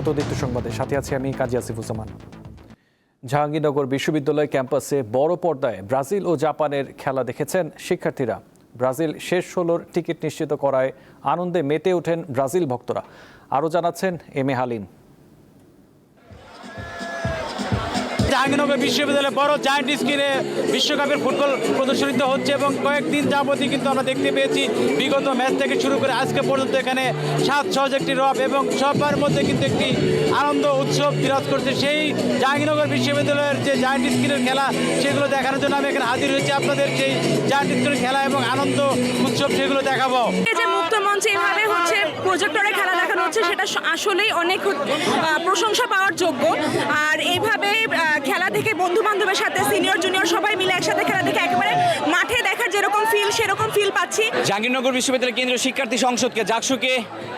স্বাগত দীপ্ত সংবাদে, সাথে আছি আমি কাজী আসিফুজ্জামান। জাহাঙ্গীরনগর বিশ্ববিদ্যালয় ক্যাম্পাসে বড় পর্দায় ব্রাজিল ও জাপানের খেলা দেখেছেন শিক্ষার্থীরা। ব্রাজিল শেষ 16-র টিকিট নিশ্চিত করায় আনন্দে মেতে ওঠেন ব্রাজিল ভক্তরা। আরও জানাচ্ছেন এম এ হালিম। জাহাঙ্গীরনগর বিশ্ববিদ্যালয়ে বড় জায়ান্ট স্ক্রিনে বিশ্বকাপের ফুটবল প্রদর্শনিত হচ্ছে এবং কয়েকদিন যাবতই কিন্তু আমরা দেখতে পেয়েছি বিগত ম্যাচ থেকে শুরু করে আজকে পর্যন্ত এখানে সাত সহজ একটি রব এবং সবার মধ্যে কিন্তু একটি আনন্দ উৎসব বিরাজ করছে। সেই জাহাঙ্গীরনগর বিশ্ববিদ্যালয়ের যে জায়ান্ট স্ক্রিনের খেলা সেগুলো দেখানোর জন্য আমি এখানে হাজির হয়েছি। আপনাদের সেই জায়ান্ট স্ক্রিনের খেলা এবং আনন্দ উৎসব সেগুলো দেখাবো। মুক্ত মঞ্চে এভাবে হচ্ছে প্রজেক্টরে খেলা দেখানো হচ্ছে, সেটা আসলেই অনেক প্রশংসা পাওয়ার যোগ্য। আর এইভাবে খেলা দেখে বন্ধু বান্ধবের সাথে সিনিয়র জুনিয়র সবাই মিলে একসাথে খেলা দেখে একেবারে মাঠে দেখার যেরকম ফিল সেরকম ফিল পাচ্ছি। জাহাঙ্গীরনগর বিশ্ববিদ্যালয় কেন্দ্রীয় শিক্ষার্থী সংসদকে, জাকসুকে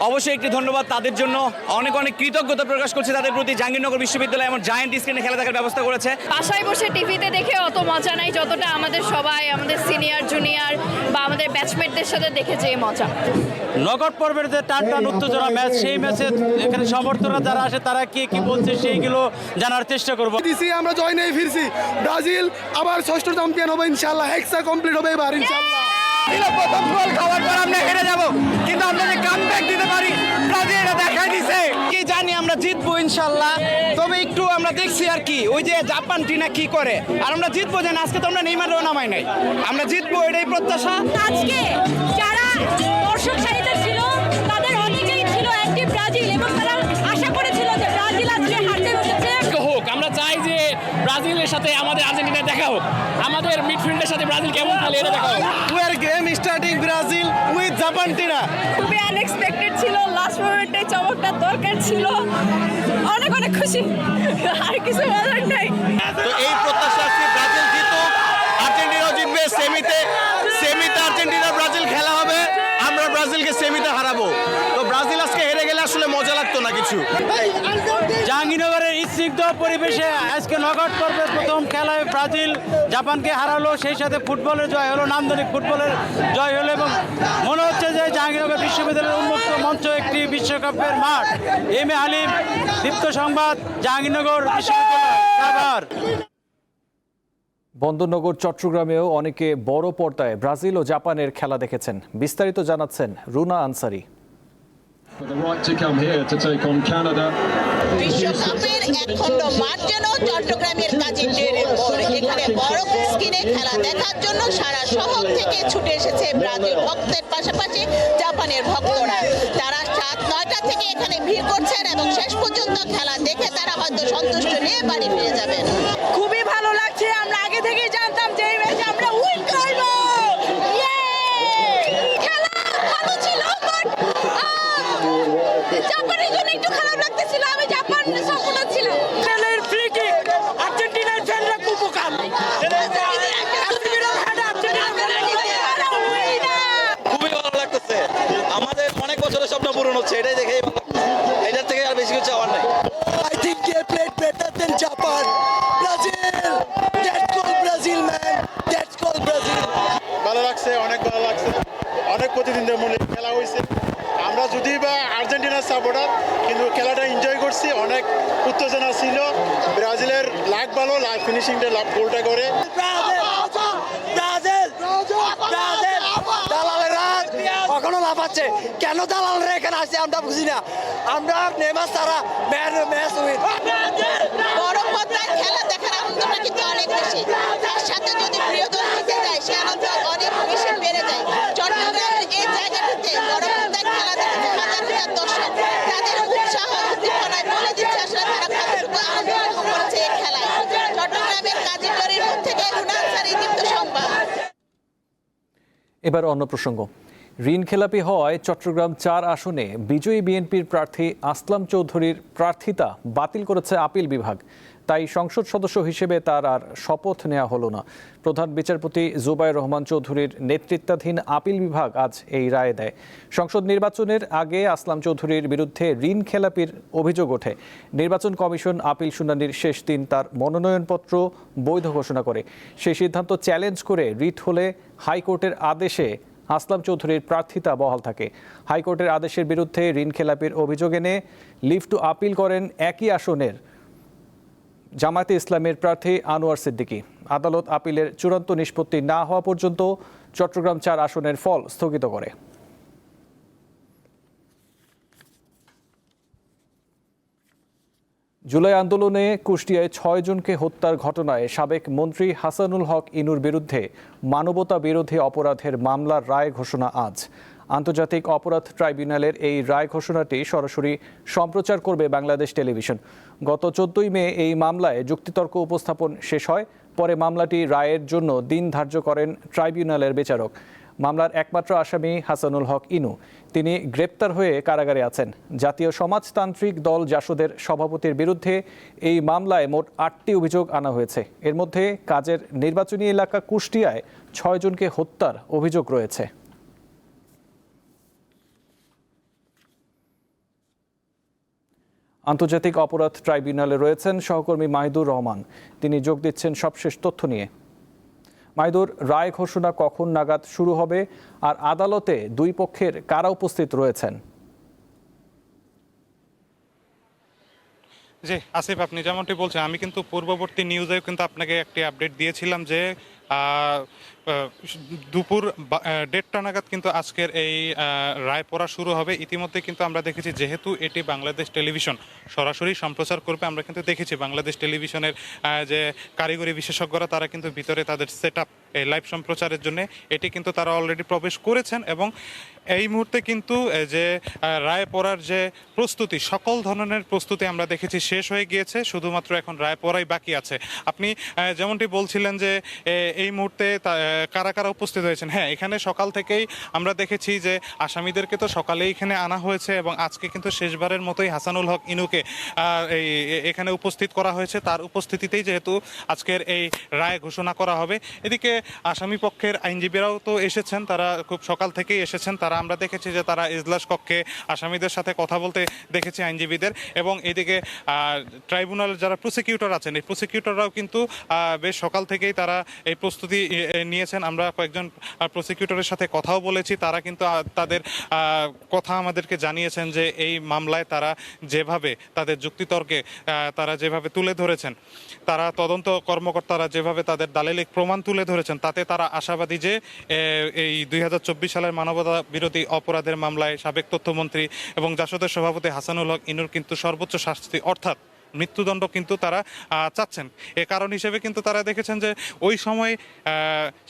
অবশ্যই একটি ধন্যবাদ। তাদের জন্য অনেক অনেক কৃতজ্ঞতা প্রকাশ করছে তাদের প্রতি। জাহাঙ্গীরনগর বিশ্ববিদ্যালয় এমন জায়ান্ট স্ক্রিনে খেলা দেখার ব্যবস্থা করেছে। বাসায় বসে টিভিতে দেখে অত মজা নাই যতটা আমাদের সবাই আমাদের সিনিয়র জুনিয়র বা আমাদের ব্যাচমেটদের সাথে দেখে যে মজা। নগর পর্বের যে টান উত্তেজনা ম্যাচ, সেই ম্যাচে এখানে সমর্থকরা যারা আসে তারা কি বলছে সেইগুলো জানার চেষ্টা করবো। আমরা জয় নিয়ে ফিরছি। ব্রাজিল আবার 6ষ্ঠ চ্যাম্পিয়ন হবে ইনশাআল্লাহ। হেক্সা কমপ্লিট হবে এবার ইনশাআল্লাহ। প্রথম গোল খাওয়ার পর আমরা হেরে যাব, কিন্তু আমরা যে কামব্যাক দিতে পারি ব্রাজিল এটা দেখাই দিছে। কি জানি আমরা জিতবো ইনশাআল্লাহ, তবে একটু আমরা দেখছি আর কি ওই যে জাপান টিনা কি করে, আর আমরা জিতবো জানি। আজকে তো আমরা নেইমারও নামাই নাই, আমরা জিতবো এটাই প্রত্যাশা। আজকে যারা দর্শক সারিতে ছিল তাদের অনেকেই ছিল অ্যান্টি ব্রাজিল এবং তারা আশা করেছিল যে ব্রাজিল আজকে হারতে বসেছে। হোক, আমরা চাই যে ব্রাজিলের সাথে আমাদের আর্জেন্টিনা দেখা হোক, আমাদের মিডফিল্ডের সাথে ব্রাজিল কেমন খেলে এটা দেখা হোক। We are game starting Brazil with Japan Tina. খুবই আনএক্সপেক্টেড ছিল, লাস্ট মোমেন্টে চমকটা দরকার ছিল। অনেক অনেক খুশি, আর কিছু বলার নাই। তো এই প্রত্যাশা আছে ব্রাজিল জিতুক, আর্জেন্টিনাও জিতবে। সেমিতে আর্জেন্টিনা ব্রাজিল খেলা হবে, আমরা ব্রাজিলকে সেমিতে হারাবো। তো ব্রাজিল আজকে হেরে গেলে আসলে মজা লাগতো না কিছু। জাহাঙ্গীরনগরের স্নিগ্ধ পরিবেশে আজকে নকআউট পর্বের প্রথম খেলায় ব্রাজিল জাপানকে হারালো, সেই সাথে ফুটবলের জয় হলো, নান্দনিক ফুটবলের জয় হলো এবং মনে হচ্ছে যে জাহাঙ্গীরনগর বিশ্ববিদ্যালয়ের উন্মুক্ত মঞ্চ একটি বিশ্বকাপের মাঠ। এম এ হালিম, দীপ্ত সংবাদ, জাহাঙ্গীরনগর বিশ্ববিদ্যালয়। বন্দরনগর চট্টগ্রামেও অনেকে বড় পর্দায় ব্রাজিল ও জাপানের খেলা দেখেছেন। বিস্তারিত জানাচ্ছেন রুনা আনসারি। বিশ্বকাপের একখণ্ড মাঠ যেন চট্টগ্রামের কাজিন্ডের মোড়। এখানে বড় স্ক্রিনে খেলা দেখার জন্য সারা শহর থেকে ছুটে এসেছে ব্রাজিল ভক্তের পাশাপাশি জাপানের ভক্তরা। তারা 7-9টা থেকে এখানে ভিড় করছেন এবং শেষ পর্যন্ত খেলা দেখে তারা হয়তো সন্তুষ্ট নিয়ে বাড়ি ফিরে যাবেন। খুবই ভালো লাগছে, আমরা আগে থেকেই জানতাম যে এই ম্যাচে আমরা উইন করব। খেলা ভালো ছিল, বাট জাপানের জন্য একটু খারাপ লাগতেছিল। আমি জাপান সাপোর্টার ছিলাম। খেলার ফ্রি কিক, আর্জেন্টিনার ফ্যানরা খুব বোকা। খুবই ভালো লাগতেছে, আমাদের অনেক বছরের স্বপ্ন পূরণ হচ্ছে, এটাই দেখে এটার থেকে আর বেশি কিছু চাওয়ার নাই। I think they played better than Japan. Brazil! That's called Brazil, man. That's called Brazil. ভালো লাগছে, অনেক ভালো লাগছে। অনেক প্রতিদ্বন্দ্বী মূল্যে খেলা হয়েছে। আমরা যদি বা আর্জেন্টিনার সাপোর্টার, কিন্তু খেলাটা এনজয় করছি। অনেক উত্তেজনা ছিল। ব্রাজিলের লাক ভালো, লাক ফিনিশিংটা গোলটা করে। দালালেরা কখনো লাফাচ্ছে কেন? দালালরা এখানে আসে আমরা বুঝি না। আমরা নেমার সারা ম্যাচ উইন। বড় পর্দায় খেলা দেখার আনন্দটা কিন্তু অনেক বেশি। তার সাথে যদি প্রিয় দল জিতে যায় সে আনন্দ অনেক বেশি বেড়ে যায়। চট্টগ্রামের এই জায়গাটিতে বড় পর্দায় খেলা দেখতে হাজার হাজার দর্শক তাদের উৎসাহ উদ্দীপনায় বলে দিচ্ছে আসলে তারা কতটুকু আনন্দ উপভোগ করেছে এই খেলায়। চট্টগ্রামের কাজিন্ডরের মুখ থেকে রুনা আনসারি, দীপ্ত সংবাদ। এবার অন্য প্রসঙ্গ। ঋণ খেলাপি হওয়ায় চট্টগ্রাম 4 আসনে বিজয়ী বিএনপির প্রার্থী আসলাম চৌধুরীর প্রার্থিতা বাতিল করেছে আপিল বিভাগ। তাই সংসদ সদস্য হিসেবে তার আর শপথ নেওয়া হলো না। প্রধান বিচারপতি জুবায়ের রহমান চৌধুরীর নেতৃত্বাধীন আপিল বিভাগ আজ এই রায় দেয়। সংসদ নির্বাচনের আগে আসলাম চৌধুরীর বিরুদ্ধে ঋণ খেলাপির অভিযোগ ওঠে। নির্বাচন কমিশন আপিল শুনানির শেষ দিন তার মনোনয়নপত্র বৈধ ঘোষণা করে। সেই সিদ্ধান্ত চ্যালেঞ্জ করে রিট হলে হাইকোর্টের আদেশে আসলাম চৌধুরীর প্রার্থিতা বহাল থাকে। হাইকোর্টের আদেশের বিরুদ্ধে ঋণ খেলাপির অভিযোগ এনে লিভ টু আপিল করেন একই আসনের জামায়াতে ইসলামের প্রার্থী আনোয়ার সিদ্দিকী। আদালত আপিলের চূড়ান্ত নিষ্পত্তি না হওয়া পর্যন্ত চট্টগ্রাম 4 আসনের ফল স্থগিত করে। জুলাই আন্দোলনে কুষ্টিয়ায় 6 জনকে হত্যার ঘটনায় সাবেক মন্ত্রী হাসানুল হক ইনুর বিরুদ্ধে মানবতা বিরোধী অপরাধের মামলার রায় ঘোষণা আজ। আন্তর্জাতিক অপরাধ ট্রাইব্যুনালের এই রায় ঘোষণাটি সরাসরি সম্প্রচার করবে বাংলাদেশ টেলিভিশন। গত 14 মে এই মামলায় যুক্তিতর্ক উপস্থাপন শেষ হয়। পরে মামলাটি রায়ের জন্য দিন ধার্য করেন ট্রাইব্যুনালের বিচারক। মামলার একমাত্র আসামি হাসানুল হক ইনু, তিনি গ্রেপ্তার হয়ে কারাগারে আছেন। জাতীয় সমাজতান্ত্রিক দল জাসদের সভাপতির বিরুদ্ধে এই মামলায় মোট 8টি অভিযোগ আনা হয়েছে। এর মধ্যে কাজের নির্বাচনী এলাকা কুষ্টিয়ায় 6 জনকে হত্যার অভিযোগ রয়েছে। আন্তর্জাতিক অপরাধ ট্রাইব্যুনালে রয়েছেন সহকর্মী মাহিদুর রহমান, তিনি যোগ দিচ্ছেন সবশেষ তথ্য নিয়ে। মাহিদুর, রায় ঘোষণা কখন নাগাদ শুরু হবে আর আদালতে দুই পক্ষের কারা উপস্থিত রয়েছেন? জি আসিফ, আপনি যেমনটি বলছেন, আমি কিন্তু পূর্ববর্তী নিউজেও কিন্তু আপনাকে একটি আপডেট দিয়েছিলাম যে দুপুর 1:30টা নাগাদ কিন্তু আজকের এই রায় পড়া শুরু হবে। ইতিমধ্যে কিন্তু আমরা দেখেছি, যেহেতু এটি বাংলাদেশ টেলিভিশন সরাসরি সম্প্রচার করবে, আমরা কিন্তু দেখেছি বাংলাদেশ টেলিভিশনের যে কারিগরি বিশেষজ্ঞরা তারা কিন্তু ভিতরে তাদের সেট আপ এই লাইভ সম্প্রচারের জন্য এটি কিন্তু তারা অলরেডি প্রবেশ করেছেন এবং এই মুহূর্তে কিন্তু যে রায় পড়ার যে প্রস্তুতি, সকল ধরনের প্রস্তুতি আমরা দেখেছি শেষ হয়ে গিয়েছে, শুধুমাত্র এখন রায় পড়াই বাকি আছে। আপনি যেমনটি বলছিলেন যে এই মুহূর্তে কারা কারা উপস্থিত হয়েছেন, হ্যাঁ, এখানে সকাল থেকেই আমরা দেখেছি যে আসামিদেরকে তো সকালেই এখানে আনা হয়েছে এবং আজকে কিন্তু শেষবারের মতোই হাসানুল হক ইনুকে এখানে উপস্থিত করা হয়েছে। তার উপস্থিতিতেই যেহেতু আজকের এই রায় ঘোষণা করা হবে। এদিকে আসামি পক্ষের আইনজীবীরাও তো এসেছেন, তারা খুব সকাল থেকেই এসেছেন। তারা আমরা দেখেছি যে তারা এজলাস কক্ষে আসামিদের সাথে কথা বলতে দেখেছি আইনজীবীদের, এবং এদিকে ট্রাইব্যুনালের যারা প্রসিকিউটর আছেন, এই প্রসিকিউটররাও কিন্তু বেশ সকাল থেকেই তারা এই প্রস্তুতি নিয়েছেন। আমরা কয়েকজন প্রসিকিউটরের সাথে কথাও বলেছি, তারা কিন্তু তাদের কথা আমাদেরকে জানিয়েছেন যে এই মামলায় তারা যেভাবে তাদের যুক্তিতর্কে তারা যেভাবে তুলে ধরেছেন, তারা তদন্ত কর্মকর্তারা যেভাবে তাদের দালিলিক প্রমাণ তুলে ধরেছেন, তাতে তারা আশাবাদী যে এই 2024 সালের মানবতা বিরোধী অপরাধের মামলায় সাবেক তথ্যমন্ত্রী এবং জাসদের সভাপতি হাসানুল হক ইনুর কিন্তু সর্বোচ্চ শাস্তি অর্থাৎ মৃত্যুদণ্ড কিন্তু তারা চাচ্ছেন। এ কারণ হিসেবে কিন্তু তারা দেখেছেন যে ওই সময়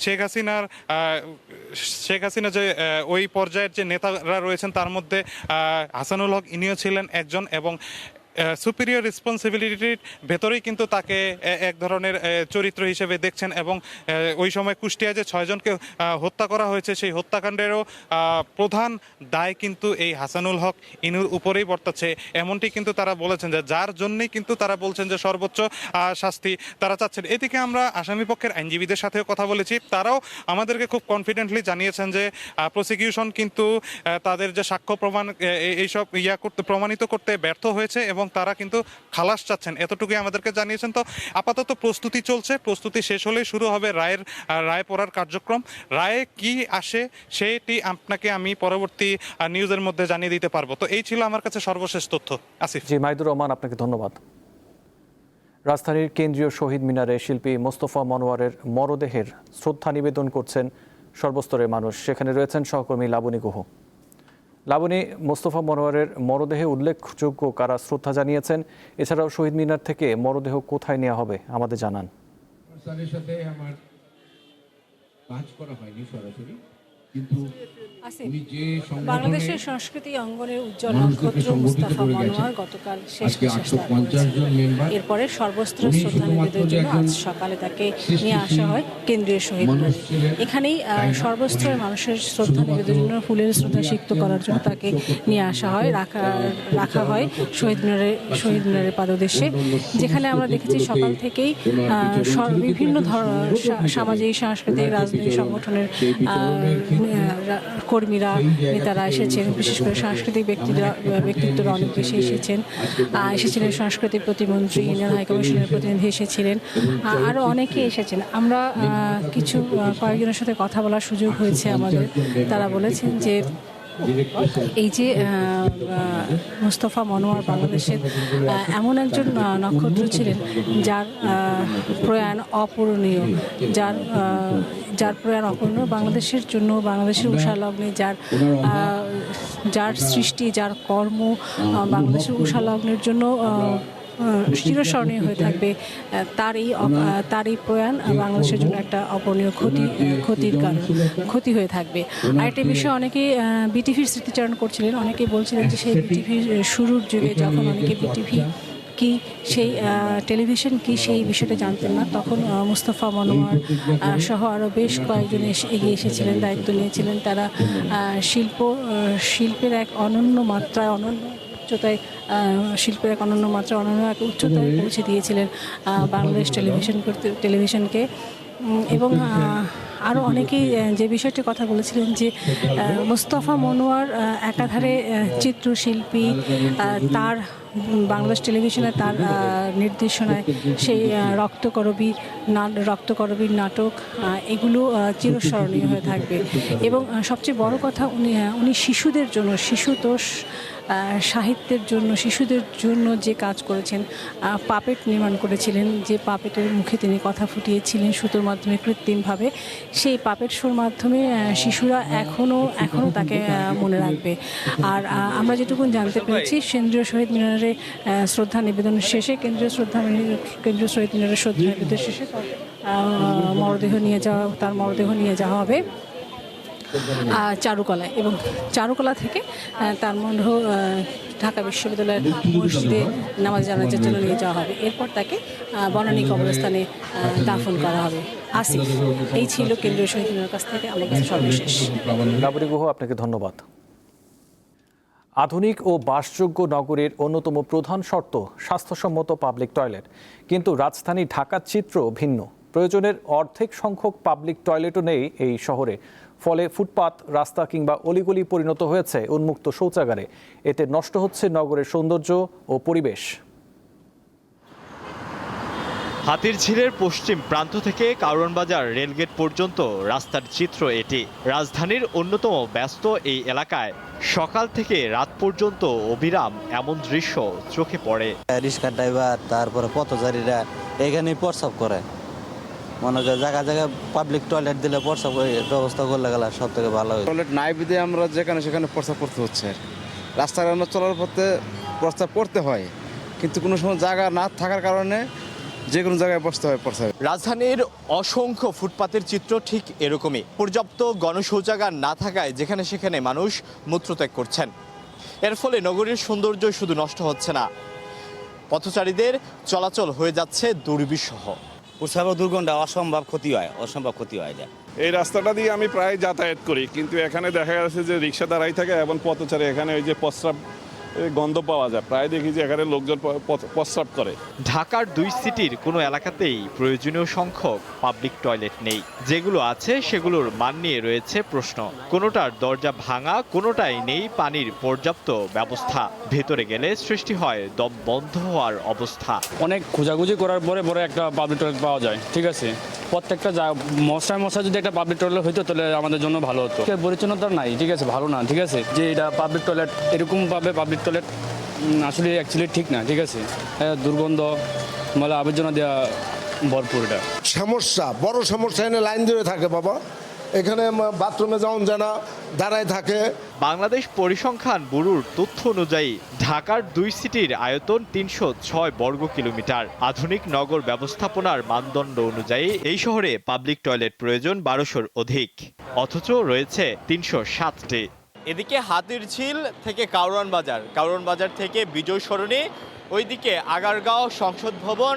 শেখ হাসিনা যে ওই পর্যায়ের যে নেতারা রয়েছেন তার মধ্যে হাসানুল হক ইনিও ছিলেন একজন, এবং সুপিরিয়র রেসপন্সিবিলিটির ভেতরেই কিন্তু তাকে এক ধরনের চরিত্র হিসেবে দেখছেন। এবং ওই সময় কুষ্টিয়ায় যে 6 জনকে হত্যা করা হয়েছে, সেই হত্যাকাণ্ডেরও প্রধান দায় কিন্তু এই হাসানুল হক ইনুর উপরেই বর্তাচ্ছে, এমনটি কিন্তু তারা বলেছেন, যে যার জন্যই কিন্তু তারা বলছেন যে সর্বোচ্চ শাস্তি তারা চাচ্ছেন। এদিকে আমরা আসামি পক্ষের আইনজীবীদের সাথেও কথা বলেছি, তারাও আমাদেরকে খুব কনফিডেন্টলি জানিয়েছেন যে প্রসিকিউশন কিন্তু তাদের যে সাক্ষ্য প্রমাণ এইসব প্রমাণিত করতে ব্যর্থ হয়েছে এবং তারা কিন্তু খালাস চাচ্ছেন, এতটুকুই আমাদেরকে জানিয়েছেন। তো আপাতত প্রস্তুতি চলছে, প্রস্তুতি শেষ হলেই শুরু হবে রায় পড়ার কার্যক্রম। রায়ে কি আসে সেটি আপনাকে আমি পরবর্তী নিউজের মধ্যে জানিয়ে দিতে পারবো। তো এই ছিল আমার কাছে সর্বশেষ তথ্য। আসিফ। জি মাহিদুর রহমান, আপনাকে ধন্যবাদ। রাজধানীর কেন্দ্রীয় শহীদ মিনারে শিল্পী মোস্তফা মনোয়ারের মরদেহের শ্রদ্ধা নিবেদন করছেন সর্বস্তরের মানুষ। সেখানে রয়েছেন সহকর্মী লাবণী গুহ। লাবণী, মোস্তফা মনোয়ারের মরদেহে উল্লেখযোগ্য কারা শ্রদ্ধা জানিয়েছেন? এছাড়াও শহীদ মিনার থেকে মরদেহ কোথায় নেওয়া হবে আমাদের জানান। সাথে আমার কাজ করা হয়নি সরাসরি, কিন্তু বাংলাদেশের সংস্কৃতি অঙ্গনের উজ্জ্বল নক্ষত্র মুস্তাফা মনোয়ার গতকাল শেষ এরপরে সর্বস্ত্র শ্রদ্ধা নিবেদনের জন্য আজ সকালে তাকে নিয়ে আসা হয় কেন্দ্রীয় শহীদ মিনার। এখানেই সর্বস্তরের মানুষের শ্রদ্ধা নিবেদনের জন্য ফুলের শ্রদ্ধা সিক্ত করার জন্য তাকে নিয়ে আসা হয়, রাখা হয় শহীদ মিনারের পাদদেশে, যেখানে আমরা দেখেছি সকাল থেকেই বিভিন্ন সামাজিক সাংস্কৃতিক রাজনৈতিক সংগঠনের কর্মীরা নেতারা এসেছেন, বিশেষ করে সাংস্কৃতিক ব্যক্তিত্বরা অনেক বেশি এসেছিলেন সাংস্কৃতিক প্রতিমন্ত্রী, ইন্ডিয়ান হাইকমিশনের প্রতিনিধি এসেছিলেন, আরও অনেকে এসেছেন। আমরা কয়েকজনের সাথে কথা বলার সুযোগ হয়েছে আমাদের। তারা বলেছেন যে এই যে মুস্তফা মনোয়ার বাংলাদেশের এমন একজন নক্ষত্র ছিলেন যার প্রয়াণ অপূরণীয়, যার প্রয়াণ অপূরণীয়, বাংলাদেশের জন্য, বাংলাদেশের উষালগ্নে যার সৃষ্টি, যার কর্ম বাংলাদেশের উষালগ্নের জন্য চিরস্মরণীয় হয়ে থাকবে। তার এই প্রয়াণ বাংলাদেশের জন্য একটা অপূরণীয় ক্ষতি হয়ে থাকবে। আরেকটা বিষয়, অনেকে বিটিভির স্মৃতিচারণ করছিলেন, অনেকে বলছিলেন যে সেই বিটিভির শুরুর যুগে যখন অনেকে বিটিভি কি, সেই টেলিভিশন কি, সেই বিষয়টা জানতেন না, তখন মুস্তফা মনোয়ার সহ আরও বেশ কয়েকজন এগিয়ে এসেছিলেন, দায়িত্ব নিয়েছিলেন। তারা শিল্পের এক অনন্য মাত্রায়, অনন্য এক উচ্চতায় পৌঁছে দিয়েছিলেন বাংলাদেশ টেলিভিশনকে। এবং আরও অনেকেই যে বিষয়টির কথা বলেছিলেন যে মুস্তফা মনোয়ার একাধারে চিত্রশিল্পী, তার বাংলাদেশ টেলিভিশনে তার নির্দেশনায় সেই রক্তকরবীর নাটক, এগুলো চিরস্মরণীয় হয়ে থাকবে। এবং সবচেয়ে বড় কথা, উনি শিশুদের জন্য, শিশুতোষ সাহিত্যের জন্য, শিশুদের জন্য যে কাজ করেছেন, পাপেট নির্মাণ করেছিলেন, যে পাপেটের মুখে তিনি কথা ফুটিয়েছিলেন সুতোর মাধ্যমে কৃত্রিমভাবে, সেই পাপেট শোর মাধ্যমে শিশুরা এখনও তাকে মনে রাখবে। আর আমরা যেটুকু জানতে পেরেছি, কেন্দ্রীয় শহীদ মিনারে শ্রদ্ধা নিবেদন শেষে, কেন্দ্রীয় শহীদ মিনারে শ্রদ্ধা নিবেদন শেষে তার মরদেহ নিয়ে যাওয়া হবে চারুকলায়, এবং চারুকলা থেকে তার মরদেহ ঢাকা বিশ্ববিদ্যালয়ের মসজিদে নামাজ জানাজার জন্য নিয়ে যাওয়া হবে। এরপর তাকে বনানী কবরস্থানে দাফন করা হবে। আসিফ, এই ছিল কেন্দ্রীয় শহীদ মিনারের কাছ থেকে আমার কাছে সর্বশেষ। লাবণী গুহ, আপনাকে ধন্যবাদ। আধুনিক ও বাসযোগ্য নগরের অন্যতম প্রধান শর্ত স্বাস্থ্যসম্মত পাবলিক টয়লেট, কিন্তু রাজধানী ঢাকার চিত্র ভিন্ন। প্রয়োজনের অর্ধেক সংখ্যক পাবলিক টয়লেটও নেই এই শহরে। ফলে ফুটপাত, রাস্তা কিংবা অলিগলি পরিণত হয়েছে উন্মুক্ত শৌচাগারে। এতে নষ্ট হচ্ছে নগরের সৌন্দর্য ও পরিবেশ। হাতিরঝিলের পশ্চিম প্রান্ত থেকে কারওয়ান বাজার রেলগেট পর্যন্ত রাস্তার চিত্র এটি। রাজধানীর অন্যতম ব্যস্ত এই এলাকায় সকাল থেকে রাত পর্যন্ত অবিরাম এমন দৃশ্য চোখে পড়ে। রিক্সা ড্রাইভার, তারপরে পথচারীরা এখানেই প্রস্রাব করে। মনে করে জায়গা জায়গায় পাবলিক টয়লেট দিলে প্রস্রাব ব্যবস্থা করলে গেলে সব থেকে ভালো হয়। টয়লেট নাই বিধে আমরা যেখানে সেখানে প্রস্রাব করতে হচ্ছে। রাস্তাঘাট চলার পথে প্রস্রাব করতে হয়, কিন্তু কোনো সময় জায়গা না থাকার কারণে যে কোনো জায়গায় বসতে হয় প্রস্রাব। রাজধানীর অসংখ্য ফুটপাতের চিত্র ঠিক এরকমই। পর্যাপ্ত গণশৌচাগার না থাকায় যেখানে সেখানে মানুষ মূত্রত্যাগ করছেন। এর ফলে নগরীর সৌন্দর্য শুধু নষ্ট হচ্ছে না, পথচারীদের চলাচল হয়ে যাচ্ছে দুর্বিষহ। প্রস্রাব দুর্গন্ধ অসম্ভব ক্ষতি হয়। এই রাস্তাটা দিয়ে আমি প্রায় যাতায়াত করি, কিন্তু এখানে দেখা যাচ্ছে যে রিক্সা দাঁড়াই থাকে এবং পথচারী এখানে ওই যে প্রস্রাব গন্ধ পাওয়া যায়। প্রায় দেখি যে এখানে লোকজন প্রস্রাব করে। ঢাকার 2 সিটির কোনো এলাকাতেই প্রয়োজনীয় সংখ্যক পাবলিক টয়লেট নেই। যেগুলো আছে সেগুলোর মান নিয়ে রয়েছে প্রশ্ন। কোনোটার দরজা ভাঙা, কোনোটাই নেই পানির পর্যাপ্ত ব্যবস্থা। ভেতরে গেলে সৃষ্টি হয় দম বন্ধ হওয়ার অবস্থা। অনেক খোঁজাখুঁজি করার পরে একটা পাবলিক টয়লেট পাওয়া যায়, ঠিক আছে। প্রত্যেকটা মশায় যদি একটা পাবলিক টয়লেট হইতো তাহলে আমাদের জন্য ভালো হতো। পরিচ্ছন্নতা নাই, ঠিক আছে, ভালো না, ঠিক আছে। যে এটা পাবলিক টয়লেট, এরকমভাবে পাবলিক টয়লেট আসলে অ্যাকচুয়ালি ঠিক না, ঠিক আছে। দুর্গন্ধ, মানে আবর্জনা দেওয়া ভরপুর। এটা বড় সমস্যা। এনে লাইন ধরে থাকে বাবা, এখানে বাথরুমে যাওয়া যায় না, দাঁড়ায় থাকে। বাংলাদেশ পরিসংখ্যান ব্যুরোর তথ্য অনুযায়ী ঢাকার 2 সিটির আয়তন 306 বর্গ কিলোমিটার। আধুনিক নগর ব্যবস্থাপনার মানদণ্ড অনুযায়ী এই শহরে পাবলিক টয়লেট প্রয়োজন 1200-র অধিক, অথচ রয়েছে 307টি। এদিকে হাতিরঝিল থেকে কারওয়ান বাজার থেকে বিজয় সরণি, ওইদিকে আগারগাঁও সংসদ ভবন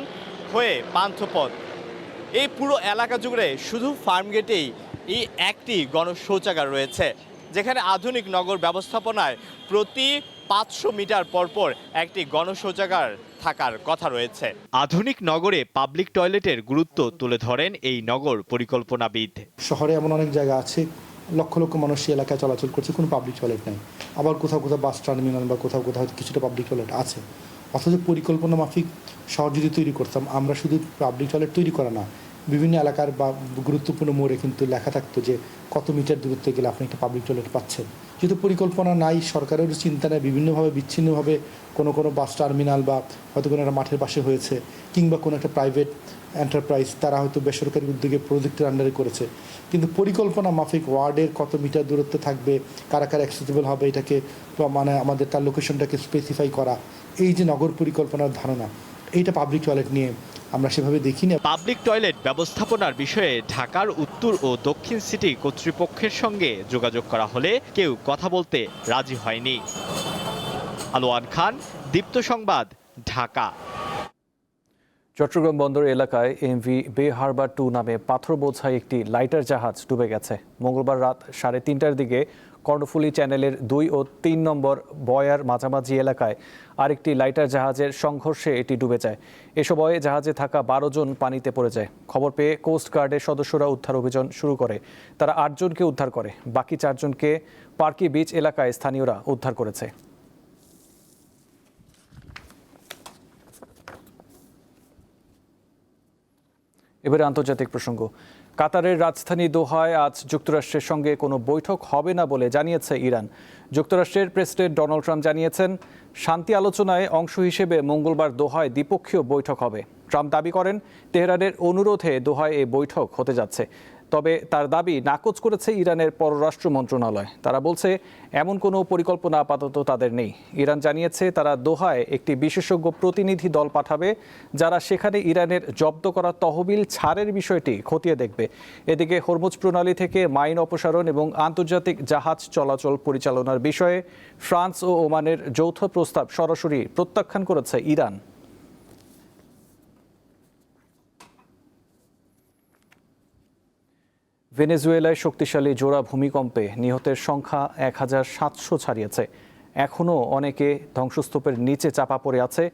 হয়ে পান্থপথ, এই পুরো এলাকা জুড়ে শুধু ফার্মগেটেই এই একটি গণশৌচাগার রয়েছে, যেখানে আধুনিক নগর ব্যবস্থাপনায় প্রতি 500 মিটার পরপর একটি গণশৌচাগার থাকার কথা রয়েছে। আধুনিক নগরে পাবলিক টয়লেটের গুরুত্ব তুলে ধরেন এই নগর পরিকল্পনাবিদ। শহরে এমন অনেক জায়গা আছে লক্ষ লক্ষ মানুষ সেই এলাকায় চলাচল করছে, কোনো পাবলিক টয়লেট নেই। আবার কোথাও কোথাও বাস টার্মিনাল বা কোথাও কোথাও কিছুটা পাবলিক টয়লেট আছে। অথচ পরিকল্পনা মাফিক শহর যদি তৈরি করতাম, আমরা শুধু পাবলিক টয়লেট তৈরি করা না, বিভিন্ন এলাকার বা গুরুত্বপূর্ণ মোড়ে কিন্তু লেখা থাকতো যে কত মিটার দূরত্বে গেলে আপনি একটা পাবলিক টয়লেট পাচ্ছেন। যেহেতু পরিকল্পনা নাই, সরকারেরও চিন্তা নেই, বিভিন্নভাবে বিচ্ছিন্নভাবে কোনো বাস টার্মিনাল বা হয়তো কোনো একটা মাঠের পাশে হয়েছে, কিংবা কোনো একটা প্রাইভেট এন্টারপ্রাইজ তারা হয়তো বেসরকারি উদ্যোগে প্রজেক্টের আন্ডারে করেছে। কিন্তু পরিকল্পনা মাফিক ওয়ার্ডের কত মিটার দূরত্বে থাকবে, কারা কারা অ্যাক্সেসিবল হবে, এটাকে মানে আমাদের তার লোকেশনটাকে স্পেসিফাই করা, এই যে নগর পরিকল্পনার ধারণা, এইটা পাবলিক টয়লেট নিয়ে আমরা সেভাবে দেখি না। পাবলিক টয়লেট ব্যবস্থাপনার বিষয়ে ঢাকার উত্তর ও দক্ষিণ সিটি কর্তৃপক্ষের সঙ্গে যোগাযোগ করা হলে কেউ কথা বলতে রাজি হয়নি। আলোয়ান খান, দীপ্ত সংবাদ, ঢাকা। চট্টগ্রাম বন্দর এলাকায় এমভি বে হারবার 2 নামে পাথর বোঝাই একটি লাইটার জাহাজ ডুবে গেছে। মঙ্গলবার রাত 3:30টার দিকে কর্ণফুলী চ্যানেলের 2 ও 3 নম্বর বয়ার মাঝামাঝি এলাকায় আরেকটি লাইটার জাহাজের সংঘর্ষে এটি ডুবে যায়। এ সময় জাহাজে থাকা 12 জন পানিতে পড়ে যায়। খবর পেয়ে কোস্ট গার্ডের সদস্যরা উদ্ধার অভিযান শুরু করে। তারা 8 জনকে উদ্ধার করে, বাকি 4 জনকে পার্কি বিচ এলাকায় স্থানীয়রা উদ্ধার করেছে। এবারে আন্তর্জাতিক প্রসঙ্গ। কাতারের রাজধানী দোহায় আজ যুক্তরাষ্ট্রের সঙ্গে কোনো বৈঠক হবে না বলে জানিয়েছে ইরান। যুক্তরাষ্ট্রের প্রেসিডেন্ট ডোনাল্ড ট্রাম্প জানিয়েছেন, শান্তি আলোচনায় অংশ হিসেবে মঙ্গলবার দোহায় দ্বিপক্ষীয় বৈঠক হবে। ট্রাম্প দাবি করেন, তেহরানের অনুরোধে দোহায় এই বৈঠক হতে যাচ্ছে। তবে তার দাবি নাকচ করেছে ইরানের পররাষ্ট্র মন্ত্রণালয়। তারা বলছে, এমন কোনো পরিকল্পনা আপাতত তাদের নেই। ইরান জানিয়েছে, তারা দোহায় একটি বিশেষজ্ঞ প্রতিনিধি দল পাঠাবে, যারা সেখানে ইরানের জব্দ করা তহবিল ছাড়ের বিষয়টি খতিয়ে দেখবে। এদিকে হরমুজ প্রণালী থেকে মাইন অপসারণ এবং আন্তর্জাতিক জাহাজ চলাচল পরিচালনার বিষয়ে ফ্রান্স ও ওমানের যৌথ প্রস্তাব সরাসরি প্রত্যাখ্যান করেছে ইরান। ভেনেজুয়েলায় শক্তিশালী জোড়া ভূমিকম্পে নিহতের সংখ্যা 1700 ছাড়িয়েছে। এখনও অনেকে ধ্বংসস্তূপের নিচে চাপা পড়ে আছে,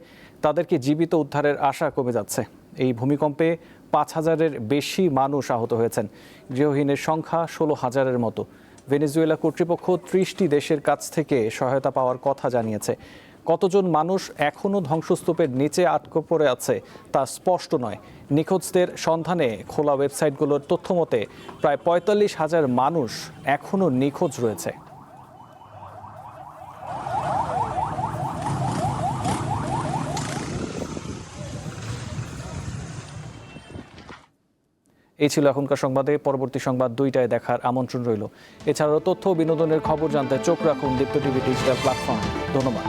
তাদেরকে জীবিত উদ্ধারের আশা কমে যাচ্ছে। এই ভূমিকম্পে 5000-এর বেশি মানুষ আহত হয়েছেন। গৃহহীনের সংখ্যা 16,000-এর মতো। ভেনেজুয়েলা কর্তৃপক্ষ 30টি দেশের কাছ থেকে সহায়তা পাওয়ার কথা জানিয়েছে। কতজন মানুষ এখনও ধ্বংসস্তূপের নিচে আটকে পড়ে আছে তা স্পষ্ট নয়। নিখোঁজদের সন্ধানে খোলা ওয়েবসাইটগুলোর তথ্য মতে প্রায় 45,000 মানুষ এখনও নিখোঁজ রয়েছে। এই ছিল এখনকার সংবাদে। পরবর্তী সংবাদ 2টায় দেখার আমন্ত্রণ রইল। এছাড়াও তথ্য ও বিনোদনের খবর জানতে চোখ রাখুন দীপ্ত টিভি ডিজিটাল প্ল্যাটফর্ম। ধন্যবাদ।